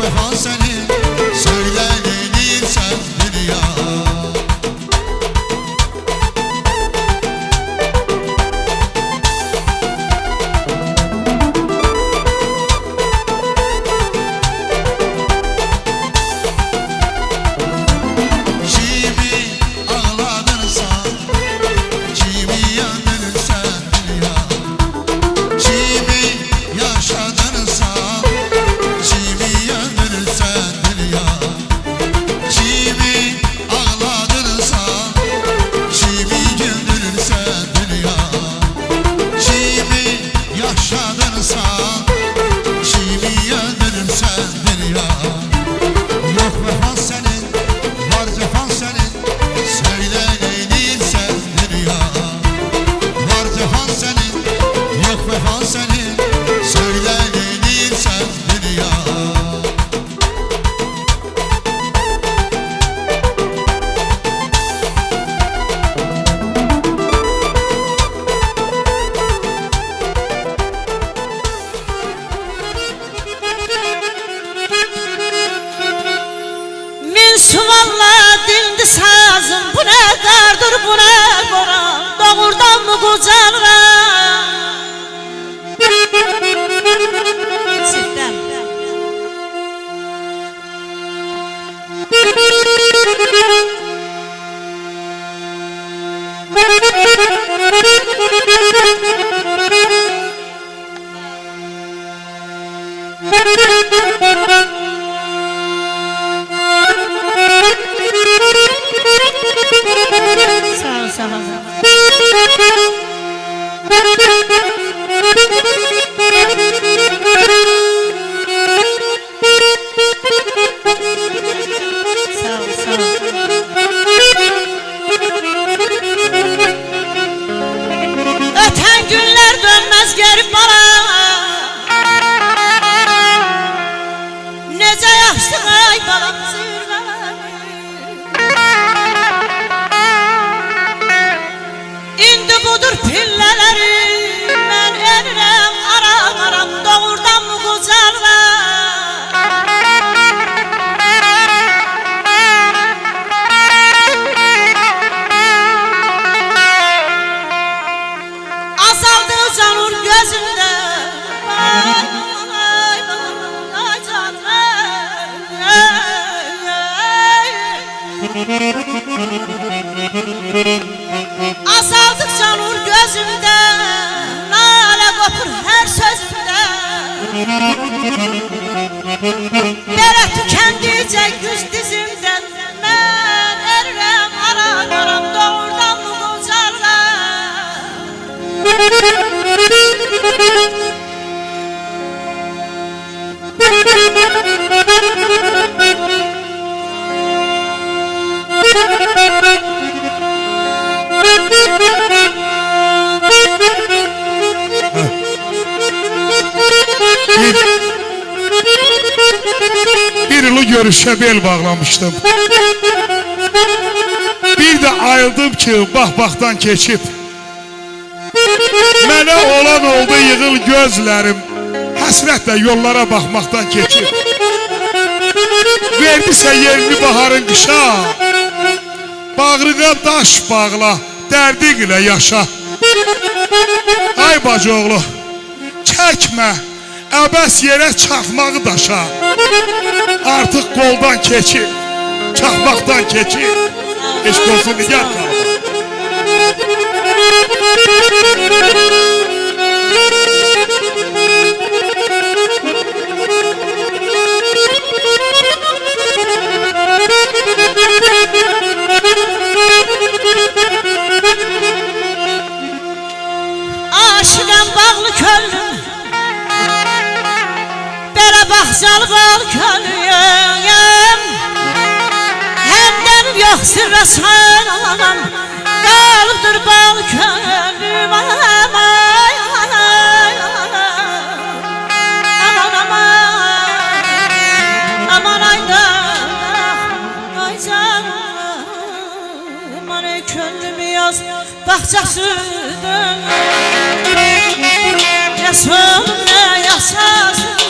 vefan senin, söyle neyliysen dünya. Suvanla dindi sazım, bu ne dardır, bu ne boran, doğurdan mı kucağına? Sizden sağ ol. Öten günler dönmez geri bana, nece yaşlı ay balam zirveler. İndi budur pilleleri, ben erirem aram aram, doğurdan mı kucağına? Azaldı canur gözümde, ay canım, azaldıkça nur gözümde, nale kopur her sözümde. Bere tükendice güç dizimden, ben erirem aram aram, doğurdan mı kucağına? Bir yıl görüşe bel bağlamıştım. Bir de ayıldım ki bak-baktan keçip. Mənə olan oldu yığıl gözlərim, həsrətlə yollara baxmaqdan keçib. Verdisə yerini baharın qışa, bağrına daş bağla, dərdin ilə yaşa. Ay bacıoğlu, çəkmə, əbəs yerə çaxmağı daşa. Artıq qoldan keçib, çaxmaqdan keçib. Eşq olsun nigar qalma. Aşıqam bağlı könlüm, bere baxcalı bağlı könlüm. Həmdən yox sirrə sayılamam, qalıbdır bağlı könlüm. Aman ayda, ay canım, aman ey könlümü yaz baxcasıdır. Ne son ne yaşasıdır.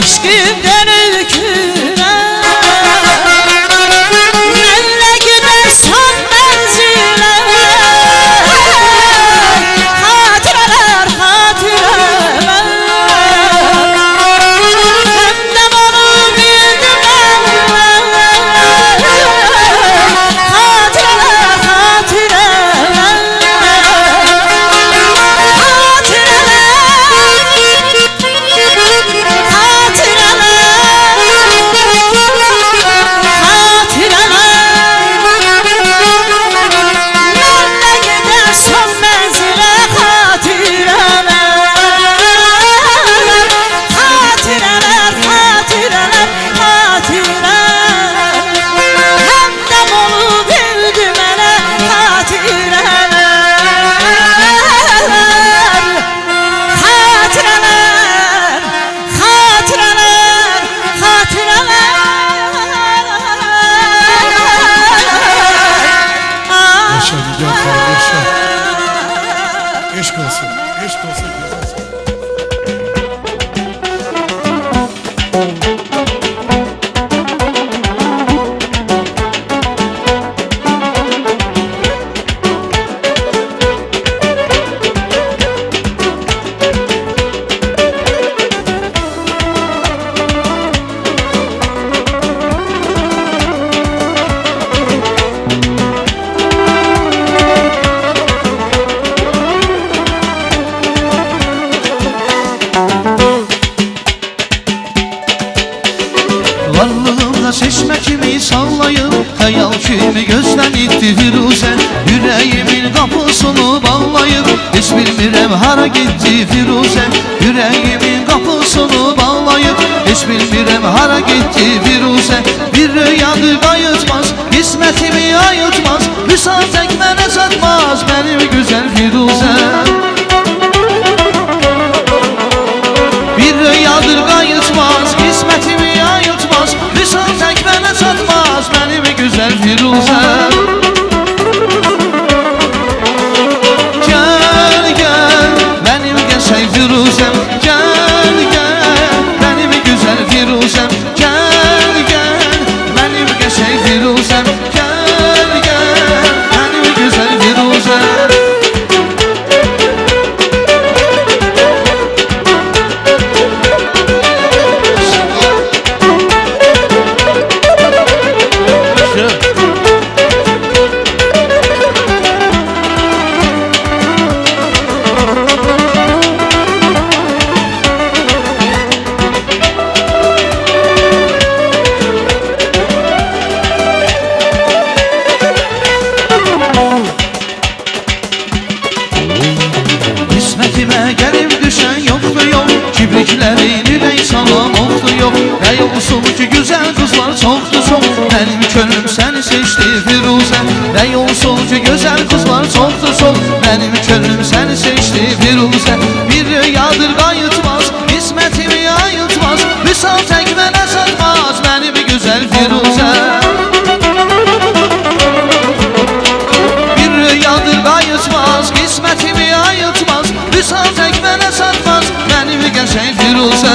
eşqimdən öykünə Mənlə gedərsən mənzilə Xatirələr, xatirələr Həmdəm onu bildim Xatirələr, xatirələr Eşk olsun, eşk olsun. Varlığımda seçme kimi sallayıp Hayal kimi gözden itti Firuze Yüreğimin kapısını bağlayıp Hiç bilmirem hara gitti Firuze Yüreğimin kapısını bağlayıp Hiç bilmirem hara gitti Firuze Bir rüyadır ayıtmaz Hizmetimi ayıtmaz Hüsal tekmene satmaz Benim güzel Firuze Bir rüyadır ayıtmaz Hizmetimi ayıtmaz Hüsal tekmene satmaz Benim güzel Firuze Gel gel benim geçey Firuzem Gel gel benim güzel Firuzem Gel gel benim geçey Firuzem Gel gel benim güzel Firuzem Hizmetime gelip düşen yoktu yok Kibriklerin ürek salam oldu yok Ne olsun ki güzel kızlar çoktu çok Benim könlüm seni seçti Firuze Ne olsun ki güzel kızlar çoktu çok Benim könlüm seni seçti Firuze Bir rüyadır ayıtmaz Hizmetimi ayıtmaz Hüsal tekmene satmaz Benim güzel Firuze Bir rüyadır ayıtmaz Hizmetimi ayıtmaz Hüsal tekmene satmaz Benim geçey Firuze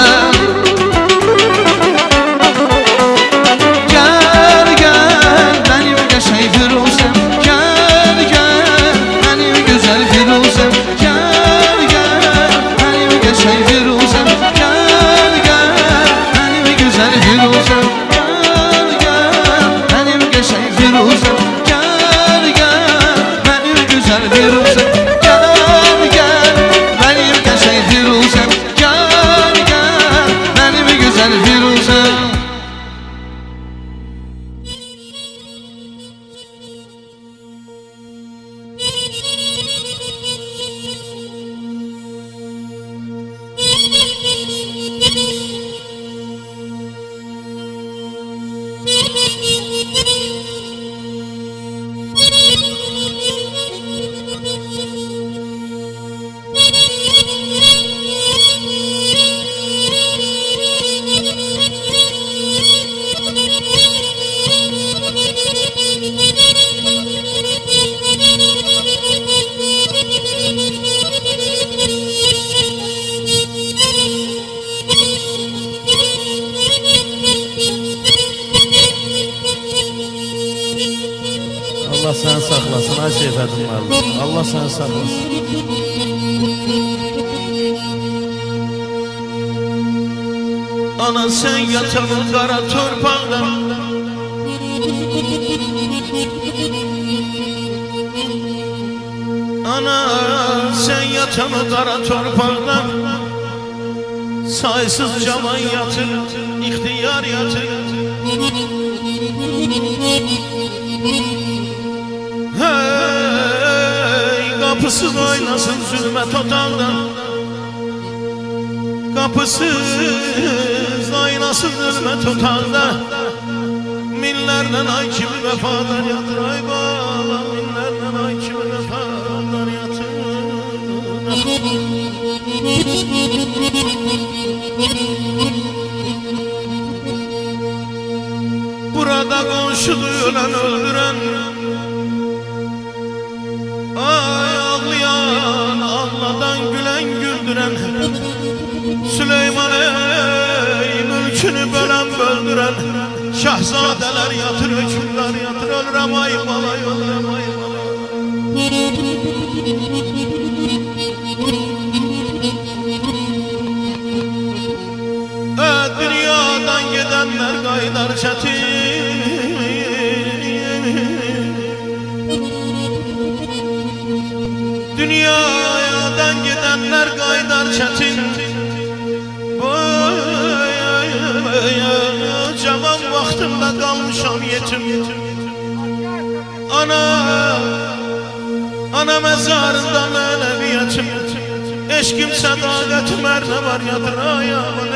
Gel gel benim geçey Firuzem Gel gel benim güzel Firuzem Gel gel benim geçey Firuzem Gel gel benim güzel Firuzem Gel gel benim geçey Firuzem Gel gel benim güzel Firuzem Gel gel benim geçey Firuzem Gel gel Seyfəddin müəllim. Allah səni saxlasın. Ana sen yatan o qara torpaqda, ana sen yatan o qara torpaqda, saysız caman yatır, ihtiyar yatır. Hey, kapısız oynasın zulmet otağda, kapısız oynasın zulmet otağda. Minlerden ay kimi vefadar yatır, ay bala, minlerden ay kimi vefadar yatır. Burada komşudu ölen öldüren, ay ağlayan ağladan gülen güldüren, Süleyman ey mülkünü bölen böldüren, şahzadeler yatır, hükümler yatır, ölürem ay balay, ölürem ay balay. Dünyadan gidenler gaydar çetin, dünyadan gidenler gaydar çetin. Cavan vaxtımda qalmışam yetim. Ana məzarında mənəviyyətim, eşkim sədaqətim hər nə var yadır ayağımın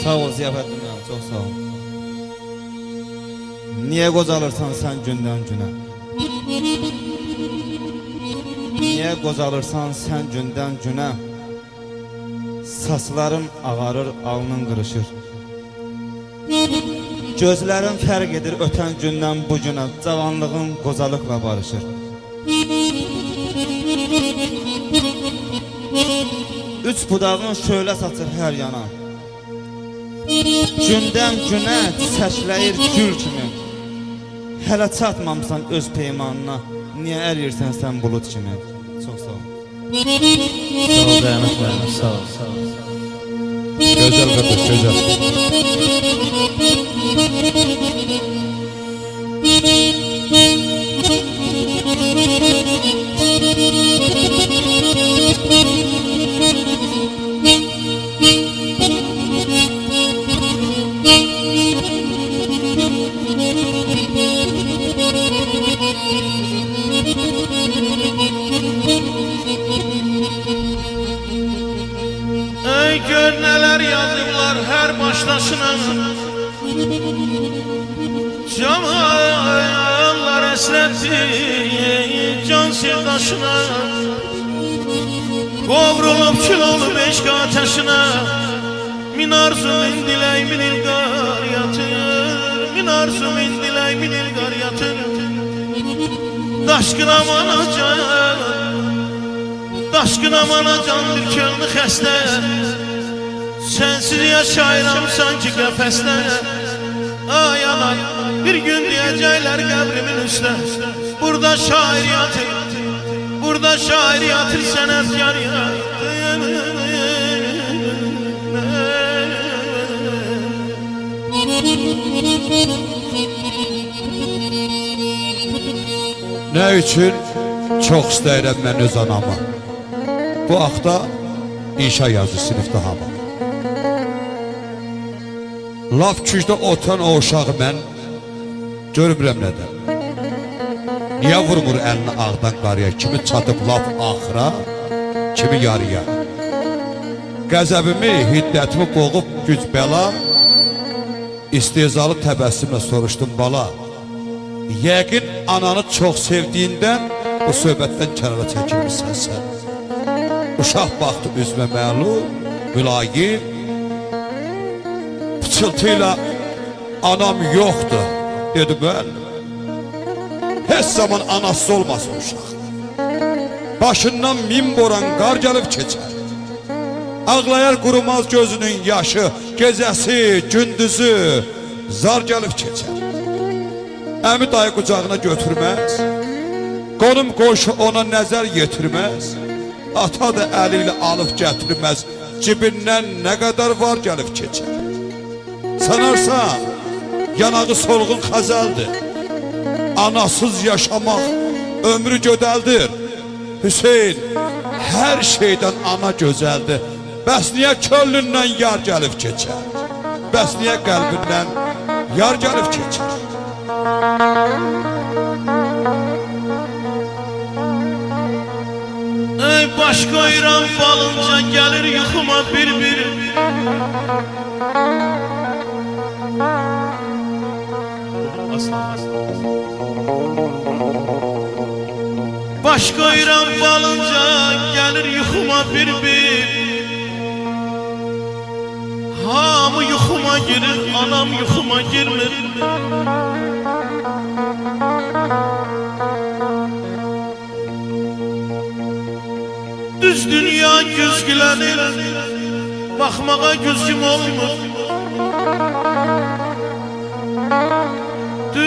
Sağ ol Ziyafəddin müəllim, çox sağ ol. Niyə qocalırsan sən gündən günə? Niyə qocalırsan sən gündən günə? Saçların ağarır, alnın qırışır. Gözlərin fərq edir ötən gündən bu günə, cavanlığın qocalıqla barışır. Üç budağın şöyle saçır hər yana. Gündən günə çiçəkləyir gül kimi. Hələ çatmamsan öz peymanına, niyə əriyirsən sən bulut kimi? Çox sağ ol. Sağ ol dayanıq müəllim, sağ ol, sağ ol. Gözəl qardaş, gözəl. Ey gör neler yazırlar her başlaşına, camallar esretti can sirdaşına, qovrulup kül olup eşq ateşine. Min arzu min diley min ilgar yatır, min arzu min diley min ilgar yatır. Daşkın amana can, daşkın amana can bir könlü xəstə, sensiz yaşayıram sanki qəfəsdə. Ay anay bir gün diyecekler qəbrimin üstə, burada şair yatır, burada şair yatır, sənətkar yatır. Nə üçün çox istəyirəm mən öz anamı. Bu haqda inşa yazı sinifdə hamı. Laf küçdə otan o uşağı mən görmürəm nədən. Niyə vurmur əlini ağdan qarıya, kimi çatıb laf axıra, kimi yarıya. Qəzəbimi, hiddətimi boğub güc bəla, İstezalı təbəssümlə soruşdum bala. Yəqin ananı çox sevdiyindən bu söhbətdən kənara çəkilmişsən sən. Uşaq baxdı üzmə məlum, mülayim, pıçıltıyla anam yoxdur dedi, mən heç zaman anası olmasın uşaq. başından min boran qar gəlib keçər. Ağlayar qurumaz gözünün yaşı, gecəsi, gündüzü zar gəlib keçər. Əmi dayı qucağına götürməz, qonum qoşu ona nəzər yetirməz, ata da əli ilə alıb gətirməz, cibindən nə qədər var gəlib keçər. Sanarsan, yanağı solğun xəzəldir, anasız yaşamaq ömrü gödəldir. Hüseyin, hər şeydən ana gözəldir. Bəs niyə könlündən yar gəlib keçər? Bəs niyə qəlbindən yar gəlib keçər? Ey baş qoyuram falınca gəlir yuxuma bir-bir. Baş qoyuram falınca gəlir yuxuma bir-bir. Hamı yuxuma girir, anam yuxuma girmir. Düz dünya güzgülənir, baxmağa güzgüm olmur. Düz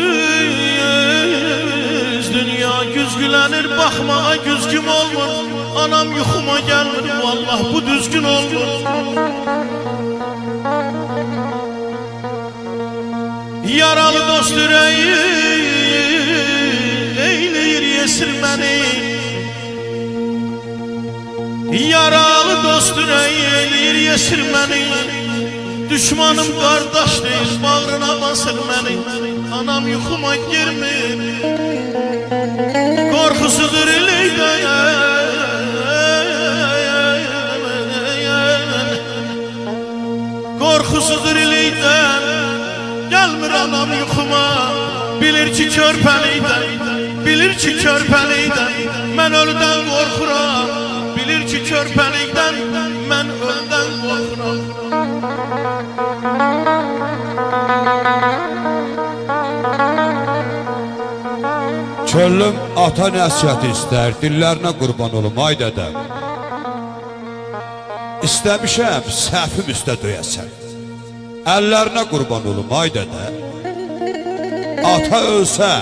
dünya güzgülənir, baxmağa güzgüm olmur. Anam yuxuma gəlmir, vallah bu düzgün olmur. Yaralı dost ürəyi eyləyir yesir məni. Yaralı dost ürəyi eyləyir yesir məni. Düşmanım qardaş deyir, bağrına basır məni. Anam yuxuma girmir, qorxusudur iləydən, qorxusudur iləydən. Gəlmir anam yuxuma, bilir ki körpəlikdən, bilir ki körpəlikdən. Mən ölüdən qorxuram, bilir ki körpəlikdən, mən ölüdən qorxuram. Çöllüm ata nəsiyyəti istər, dillərinə qurban olum, ay dədəm. İstəmişəm, səhvim üstə döyəsən. Əllərinə qurban olum, ay dədə. Ata ölsə,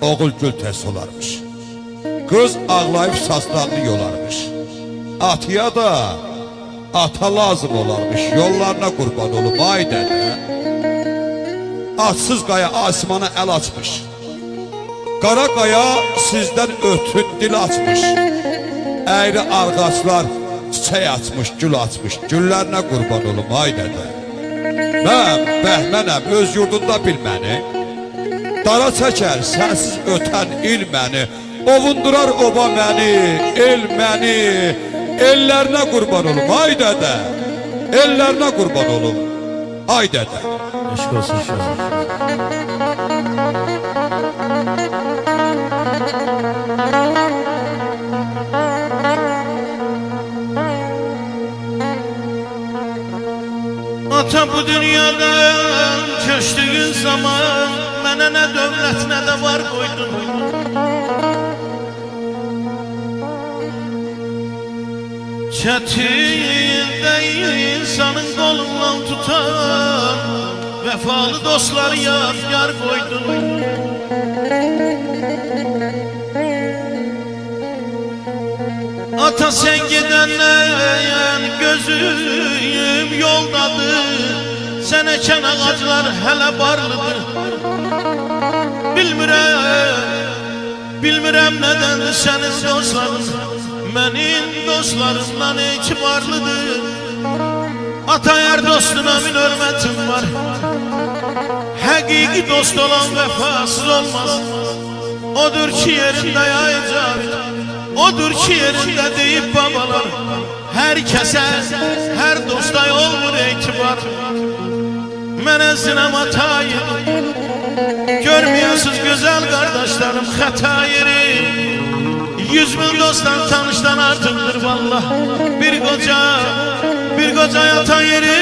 oğul gül tez olarmış. Qız ağlayıb saçlarını yolarmış. Atıya da ata lazım olarmış, yollarına qurban olum, ay dədə. Atsız qaya asmana əl açmış. Qara qaya sizdən ötün dil açmış. Əyri arğaçlar çiçək açmış, gül açmış. Güllərinə qurban olum, ay dədə. Mən bəhmənəm, öz yurdunda bil məni. Dara çəkər sənsiz ötən il məni. Ovundurar oba məni, el məni. Ellərinə qurban olum, ay dədə. Ellərinə qurban olum, ay dədə. Eşq olsun şahım. Ata bu dünyadan köçtüğün zaman mənə nə dövlət nə də var qoydun. Çətində insanın qolundan tutan vəfalı dostları yar qoydun. Ata sen gedəndən gözüm yoldadır. Sən əkən ağaclar hələ barlıdır. Bilmirəm nədəndir sənin dostların mənim dostlarımdan etibarlıdır. Ata hər dostuna min hörmətim var. Həqiqi dost olan vəfasız olmaz. Odur ki yerində yayacaq, odur ki yerində deyib babalar. Hər kəsə, hər dosta olmur etibar. Mən əzinəm atayım, görmüyorsunuz güzel kardeşlerim xəta yeri. 100 bin dostdan tanışdan artıqdır vallah. Bir koca yatan yeri.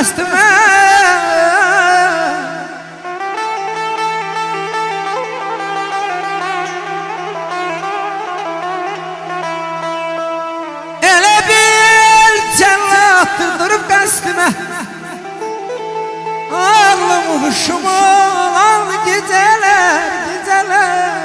bəstimə Elə bil cənnətdir durub qəstimə Ağlım huşum olan gecələr, gecələr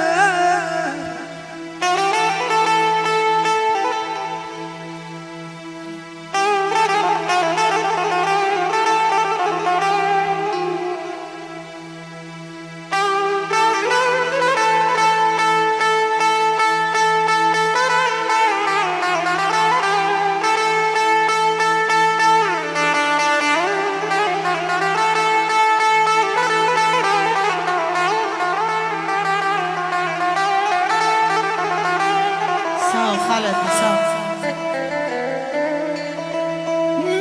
Sağ ol Xalid, sağ ol.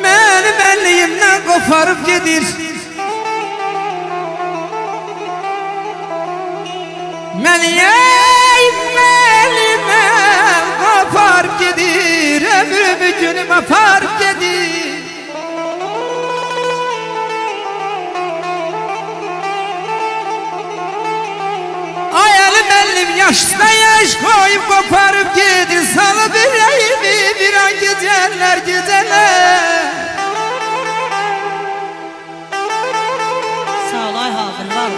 Məni bənliyimdən qoparıb gedir Məni məlimdən qoparıb gedir Ömrümü günüm aparıb gedir Ay əli məlim yaşda yaş koyup koparıp gedir Salı bir ayımı bir an geceler geceler Sağ ol ay Habil, var ol.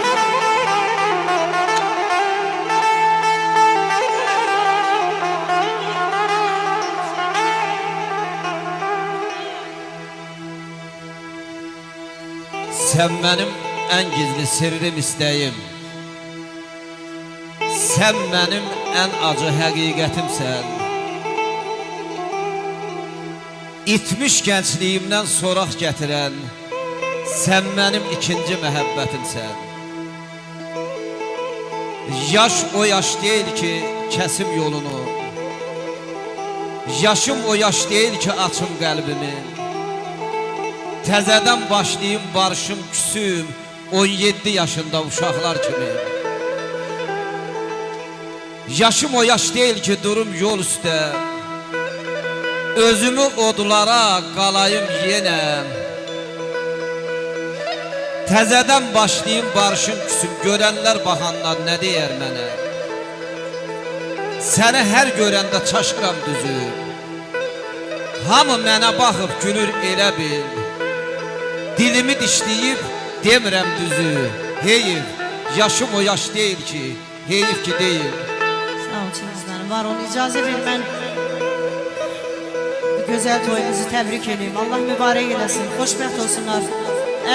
Sen benim en gizli sırrım istəyim Sen benim en acı həqiqətimsən İtmiş gençliğimden soraq gətirən Sen benim ikinci məhəbbətimsən Yaş o yaş değil ki kəsim yolunu Yaşım o yaş değil ki açım qəlbimi Təzədən başlayım barışım küsüm 17 yaşında uşaqlar kimi Yaşım o yaş değil ki durum yol üstə Özümü odlara qalayım yenə Təzədən başlayım barışım küsüm Görənlər baxanlar nə deyər mənə Səni hər görəndə çaşıram düzü Hamı mənə baxıb gülür elə bil Dilimi dişləyib demirəm düzü Heyif, yaşım o yaş deyil ki Heyif ki deyil Sağ ol Çingiz mənim, var ol. İcazə ver mən bu gözəl toyunuzu təbrik edeyim. Allah mübarək eləsin, xoşbəxt olsunlar.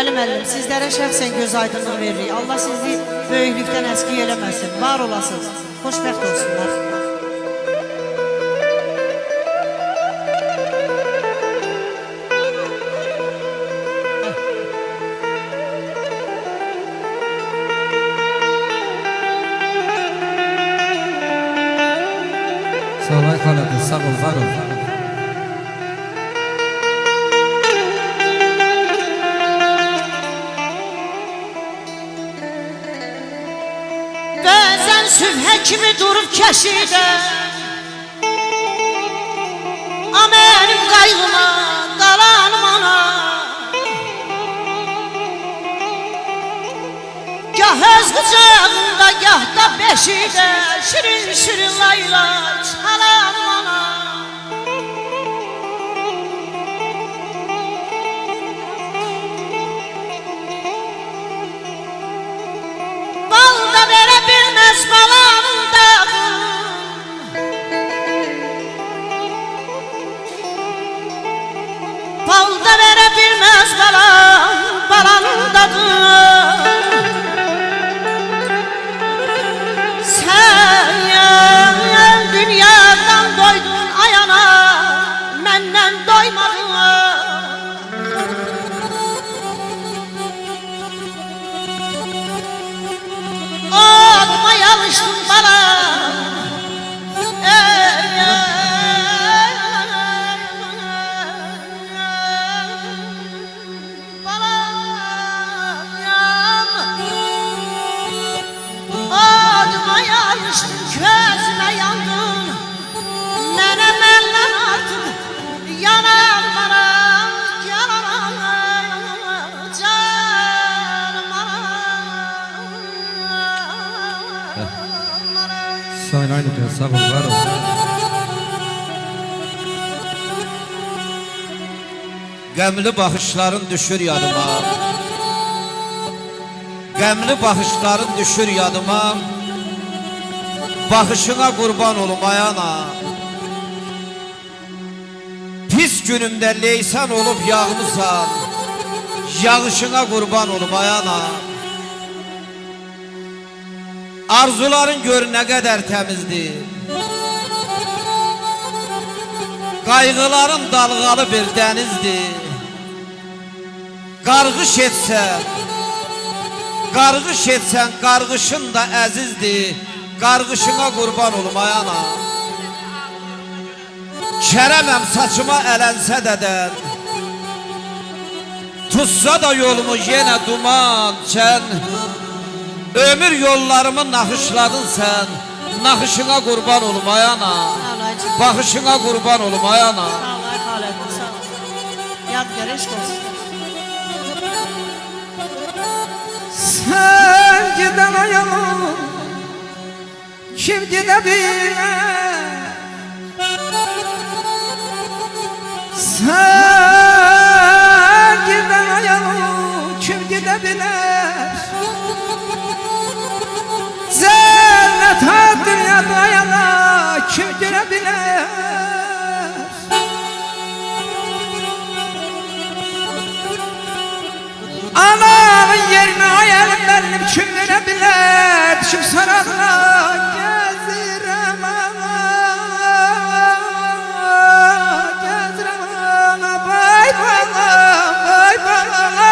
Əlim, sizlərə şəxsən göz aydınlığı veririk. Allah sizi böyüklükdən əski eləməsin, var olasınız, xoşbəxt olsunlar. Sağ ol Xalid, sağ ol, var ol Bəzən sübhə kimi durub kəşidə Mənim qayğıma qalanım ana Gah öz qucağında, gah da beşidə Şirin şirin layla çalanım ana Bal da verə bilməz balanın dadı Bal da verə bilməz balanın dadı Sen dünyadan İsmail aynı diyor, sağ ol, var ol. Qəmli baxışların düşür yadıma. Qəmli baxışların düşür yadıma. Baxışına qurban olum ayana. Pis günümdə leysan olub yağmısan. Yağışına qurban olum ayana. Arzuların gör nə qədər təmizdir. Qayğıların dalğalı bir dənizdir. Qarğış etsən, qarğışın da əzizdir. Qarğışına qurban olum ayana. Kərəməm saçıma ələnsə dədən. Tutsa da yolumu yenə duman çən. Ömür yollarımı naxışladın sən. Naxışına qurban olum ayana. Baxışına qurban olum ayana. Sağ ol ay xalətim, sağ ol. Yadgar eşq olsun. Sen giden ayalım, kim gidebilir? Sen giden ayalım, kim gidebilir? Cennet ha dünyada ayala, kim girebilir? Anamın yerine hayalim benim kim verebilir? Düşüp sararına gezirem ana. Gezirem ana, bay bana, bay bana.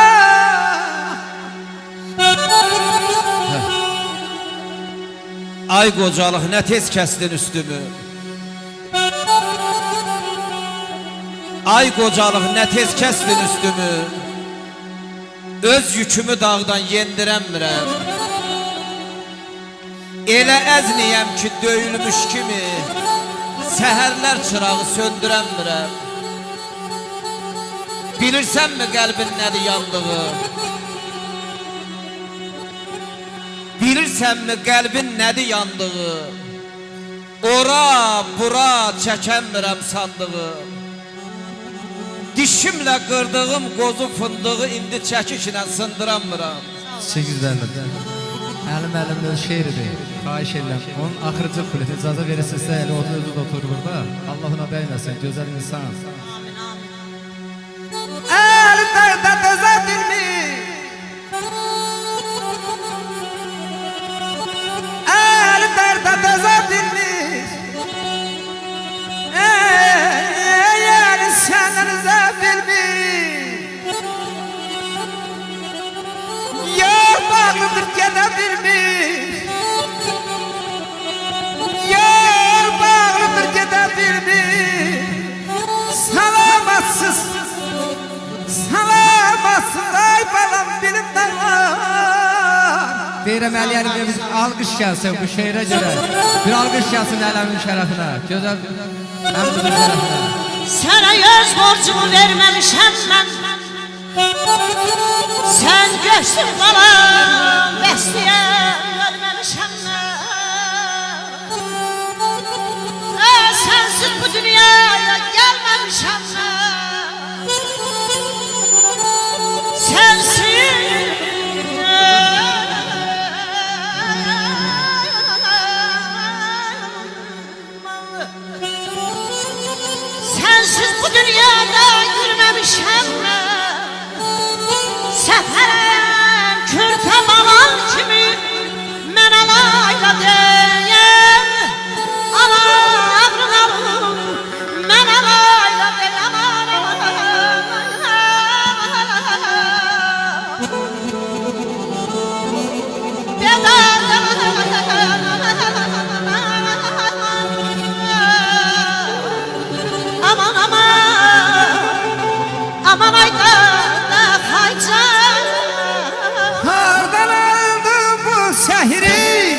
Ay qocalıq nə tez kəsdin üstümü. Ay qocalıq nə tez kəsdin üstümü. Öz yükümü dağdan yendirəmirəm. Elə əzniyəm ki döyülmüş kimi. Səhərlər çırağı söndürəmirəm. Bilirsənmi qəlbin nədir yandığı? Bilirsənmi qəlbin nədir yandığı? Ora, bura çəkəmirəm sandığı. Dişimlə qırdığım qozu fındığı indi çəkişlə sındıramıram. 850. Əlim öz şeiridir. Xahiş edirəm. Onun axırıcı kuleti icazə verirsinizsə, elə özü də oturur burada. Allah ona dəyməsin, gözəl insan. Amin, amin. Əlim dərdə dözə bilmir. Əlim dərdə dözə bilmir. Əlim səndən üzə bilmir. Yol bağlıdır gedə bilmir. Yol bağlıdır gedə bilmir. Salamatsız, salamatsız ay balam bilim dağlar. Deyirəm Əliyərimə biz alqış gəlsin bu şeirə görə. Bir alqış gəlsin Əlimin şərəfinə. Gözəl Əmdinin şərəfinə. Sənə göz borcumu verməmişəm mən. Sən göçdün balam, bəstiyə ölməmişəm mən. Sənsiz bu dünyaya gəlməmişəm mən. Sensiz bu dünyada yürümemişim ben. Səfərəm kürtə balan kimi mən alayla deyəm. Ağrın alım mən alayla deyəm. Aman aman, aman ayda da haycan. Hardan aldı bu sehri?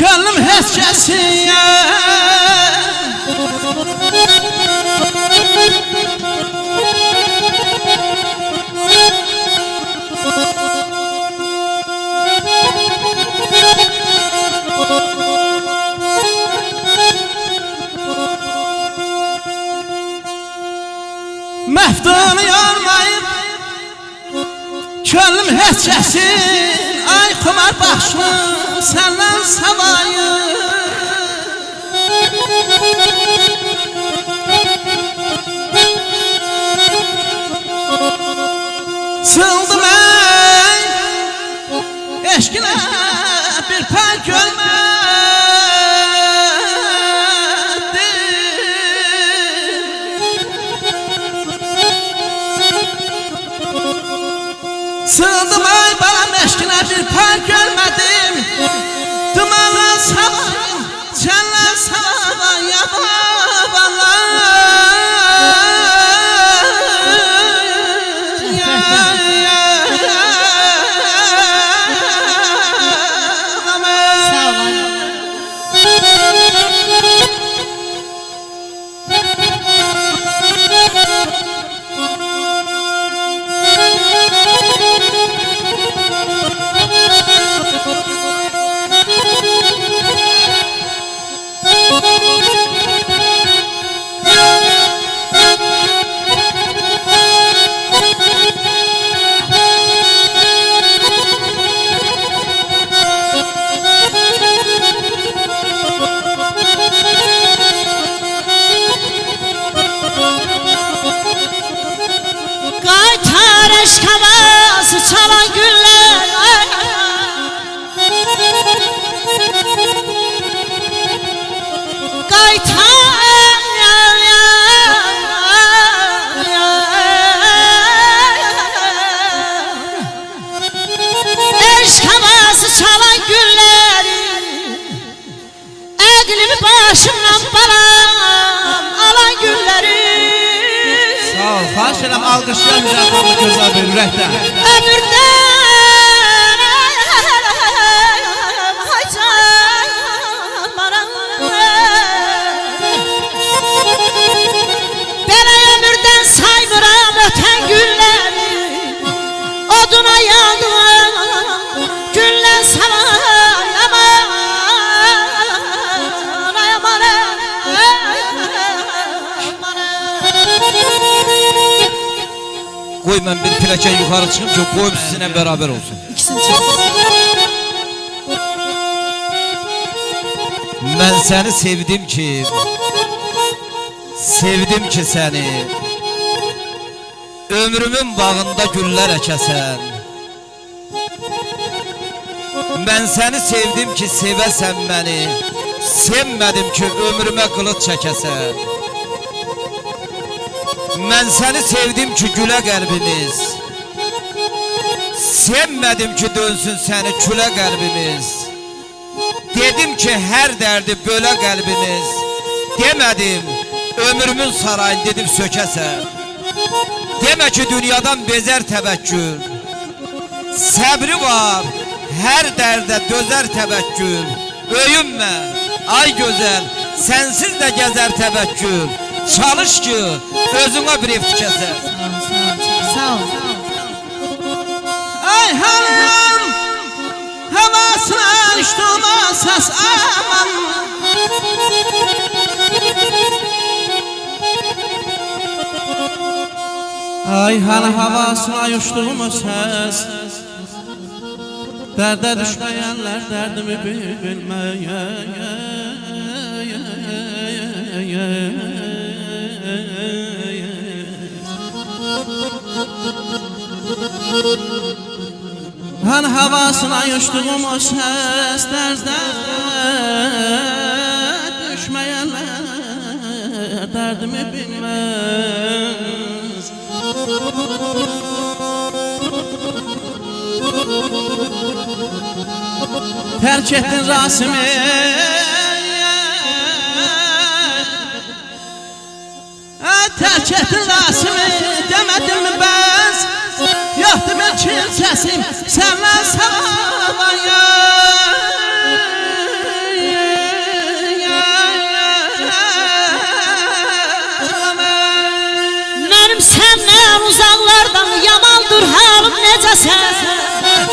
Könlüm heç kəsin Məftunu yormayıb Könlüm heç kəsin Ay xumar başım Səndən savayım Sıldım ey Eşkinə bir pay görmədim Sıldım ey balam eşkinə bir pay görmədim Dumanla savayım Çənlə savayım Qaytar eşq havası çalan günlər Eşq havası çalan günləri Əqlimi başımdan balam alan günləri Sağ ol, xahiş edirəm alqışlayan mücahidini gözəl bir ürəkdən Ömürdən haycan bana Belə ömürdən saymıram ötən günləri Oduna yandım günlər savayam Qoy mən bir piləkən yuxarı çıxım ki, qoyum sizinlə bərabər olsun. İkisini çək. Mən səni sevdim ki səni Ömrümün bağında güllər əkəsən Mən səni sevdim ki sevəsən məni Sevmədim ki ömrümə qılıq çəkəsən Mən səni sevdim ki gülə qəlbimiz Sevmədim ki dönsün səni külə qəlbimiz Dedim ki hər dərdi bölə qəlbimiz Demədim ömrümün sarayını dedim sökəsən Demə ki dünyadan bezər təvəkkül Səbri var hər dərdə dözər təvəkkül Öyünmə ay gözəl sənsiz də gəzər təvəkkül Çalış ki özünə bir ev tikəsən Sağ ol. Ay hanım havasına düşdüm o səs aman Ay hanı havasına uçduğum o səs Dərdə düşməyənlər dərdimi bilməyə Hanı havasına uçduğum o səs Dərdə düşməyənlər dərdimi bilməz Terk ettin Rasim'i Terk ettin Rasim'i Demedim mi ben Yoktu bir kimsesim Senle savayım necəsən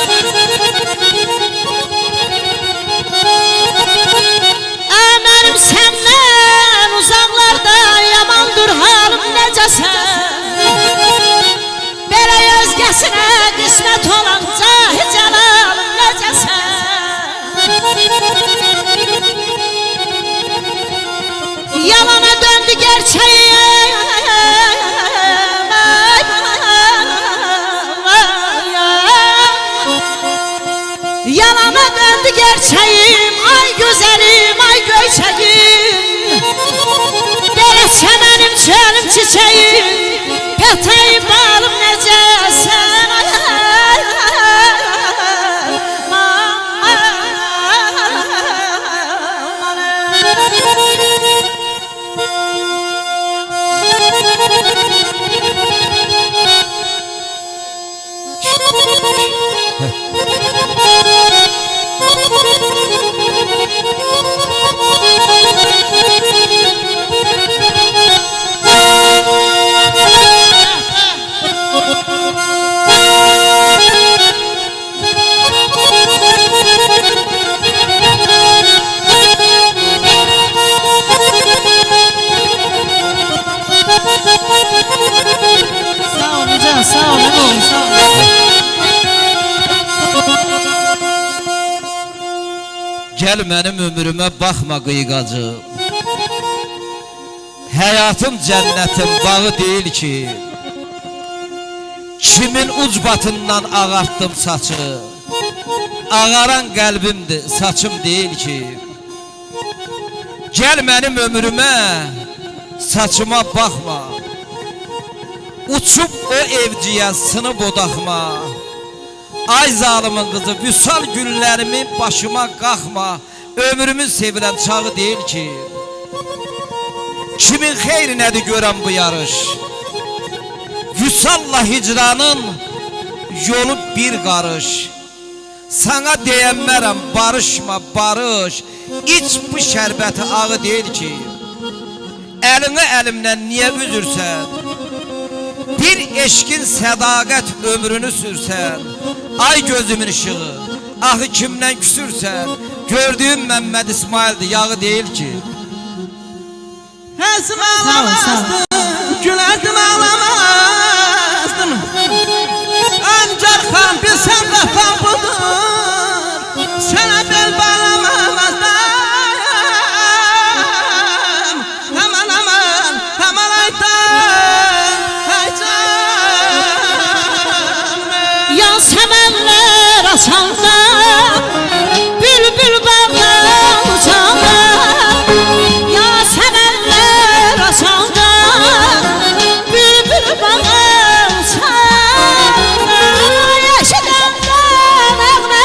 Mənim səndən uzaqlarda yamandır halım necəsən Belə özgəsinə qismət olan cahi cəlalım necəsən Yalana döndü gerçeğim Yalana döndü gerçeğim Ay güzelim ay göçeğim Dere çemenim çölüm çiçeğim Peteğim balım necəsən Sağ ol Can, sağ ol, oğlum, sağ ol. Gel benim ömrüme bakma kıygacı. Hayatım cennetin bağı değil ki. Kimin ucbatından ağarttım saçı. Ağaran kalbimdi, saçım değil ki. Gel benim ömrüme, saçıma bakma. Uçup o evciye sınıp odakma. Ay zalimin kızı, vüsal günlerimi başıma kalkma. Ömrümün sevilen çağı değil ki. Kimin xeyrinədir görən bu yarış? Vüsalla hicranın yolu bir qarış. Sana deyənmərəm barışma barış. İç bu şərbəti ağı deyil ki. Əlini əlimdən niyə üzürsən? Bir eşkin sədaqət ömrünü sürsən. Ay gözümün ışığı, ahı kimdən küsürsən? Gördüğüm Məhəmməd İsmail'dir, yağı değil ki. Həsim ağlamazdım, gülərdim ağlamazdım. Ancaq xan bilsən qafam budur, sənə bel bağlamamazdım. Aman aman, aman aydan, aydan. Yan səmənlər açanda Bülbül bağda uçanda Ya səmənlər açanda Bülbül bağda uçanda Eşidəndə nəğmə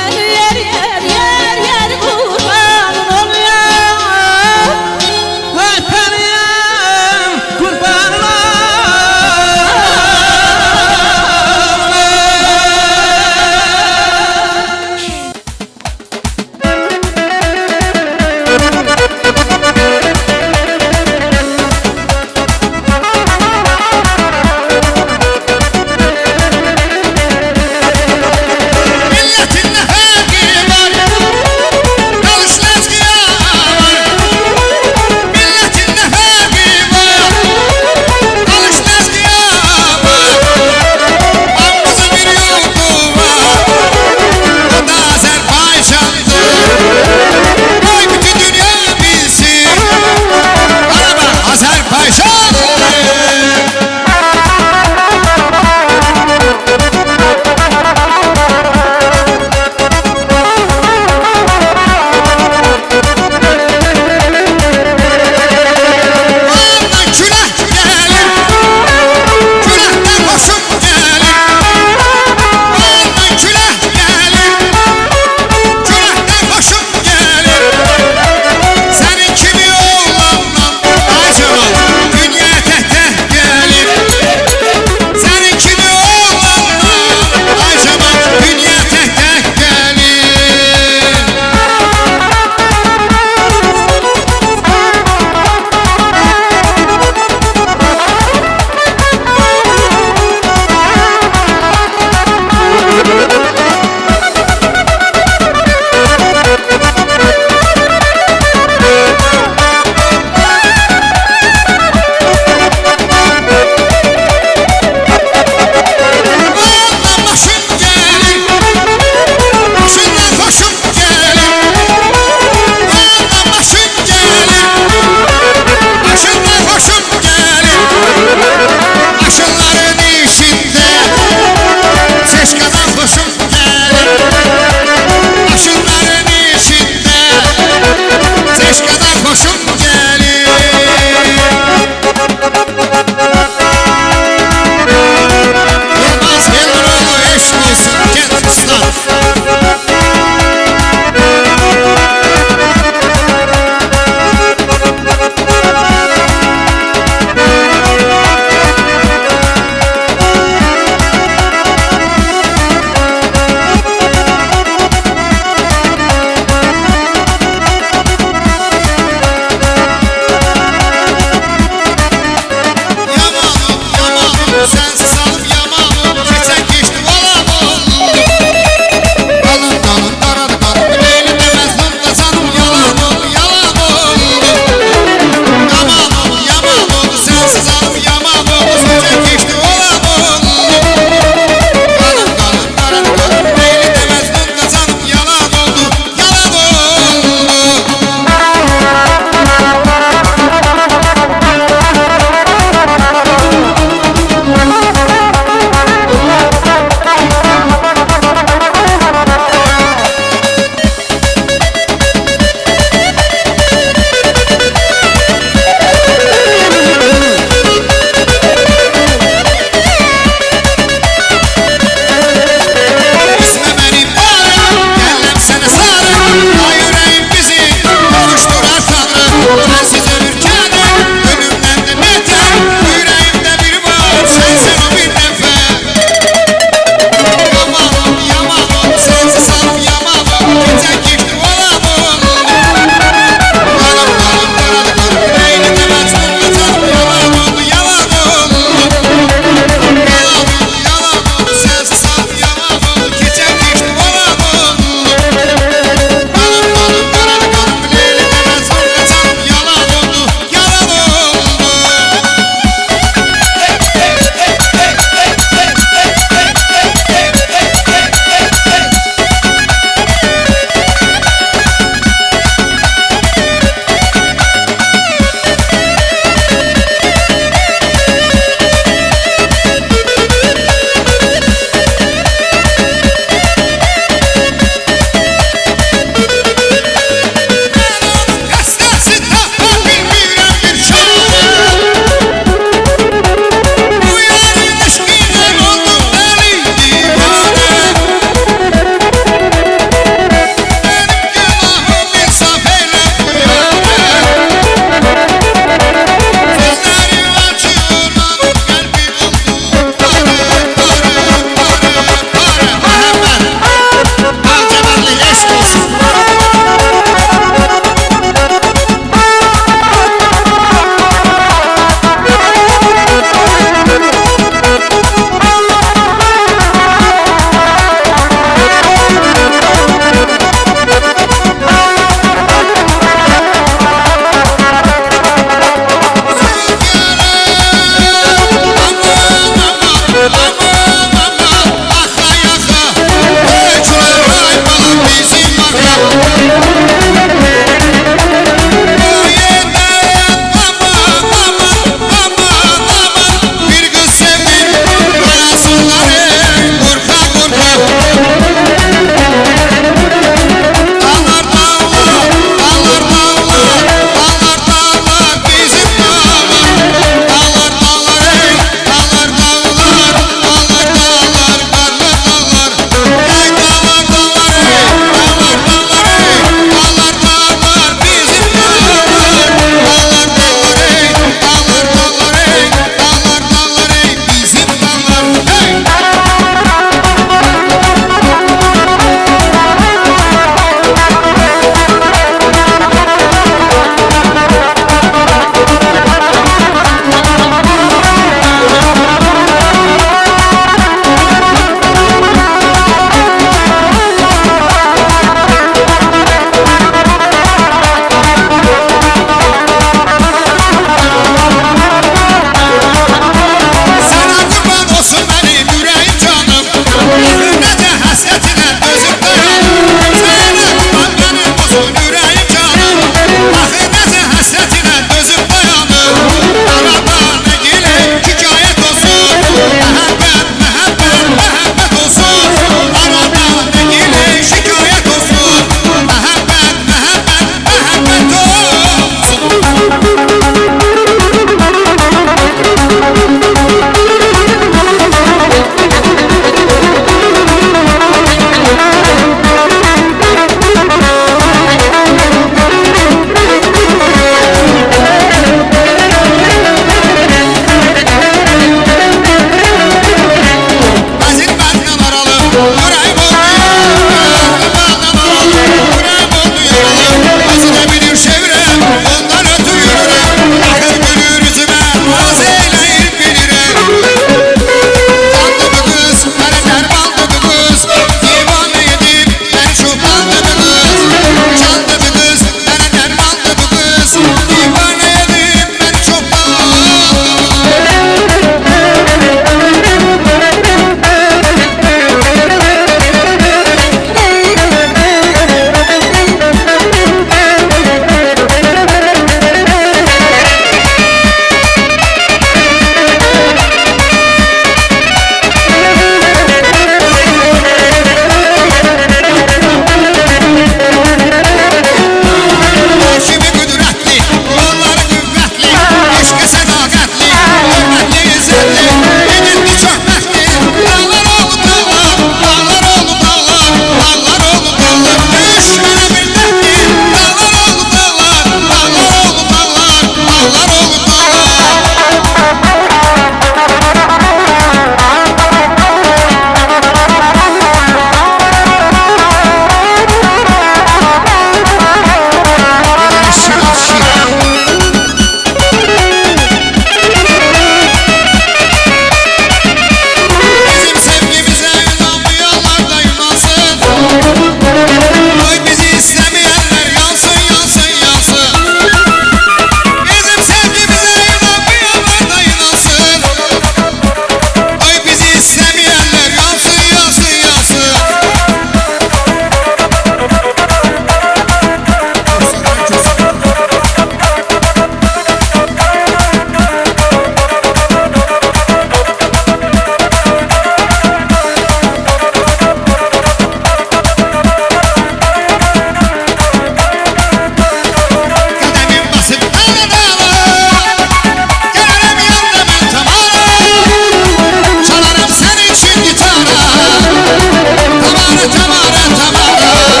Tamara, Tamara, Tamara.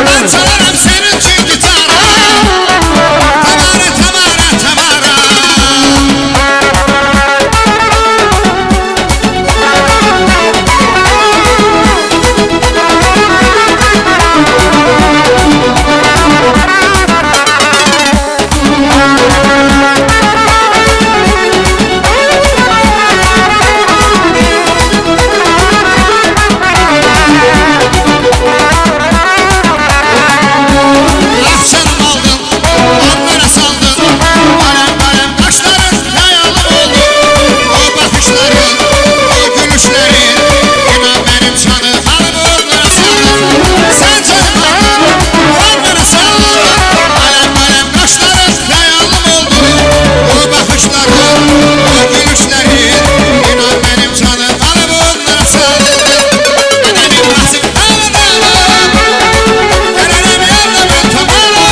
Ben çalarım senin için gitarı. Tamara, Tamara, Tamara. Akşam aldın, onlara saldın. Alem alem kaşların yayalı oldu. O bakışların, o gülüşlerin. İnan benim canım alıp onlara saldın. Sen canım aldın, onlara saldın. Alem alem kaşların yayalı oldu. O bakışların, o gülüşlerin. İnan benim canım alıp onlara saldın. Benim basıp dağılır. Gelelim yerleme Tamara.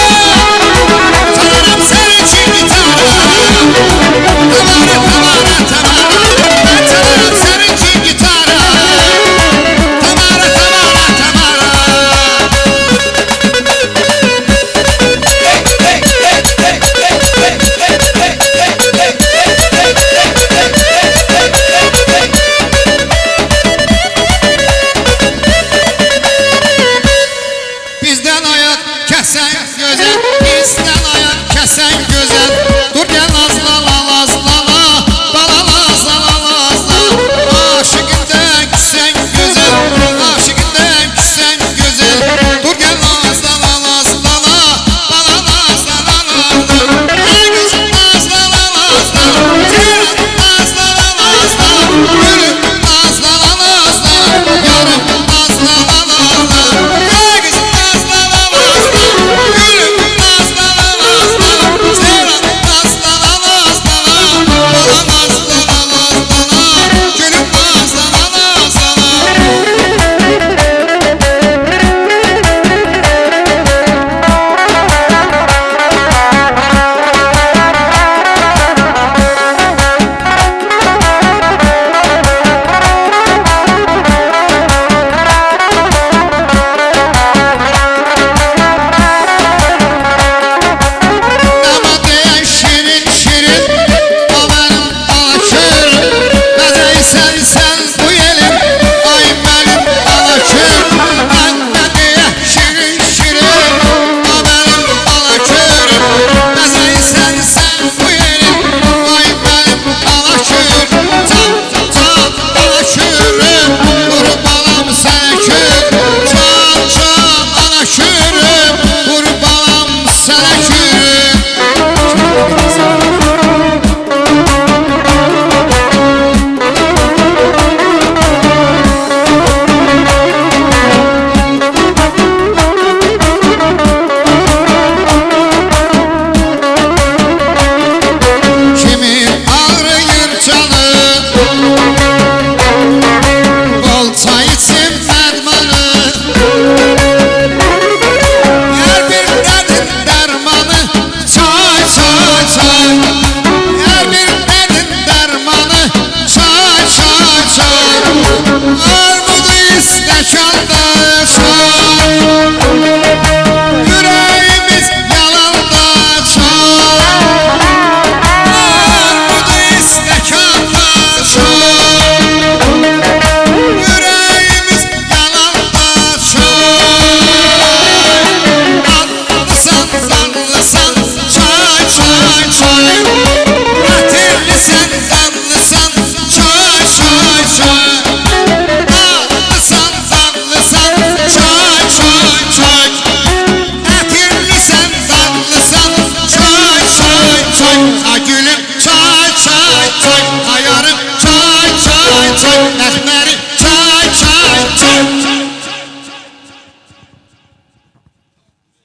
Çalarım senin için gitarı. Tamara, Tamara, Tamara. Ben çalarım senin için gitarı. Tamara, Tamara, Tamara. Bizden ayak kesen göze, bizden ayak kesen göze.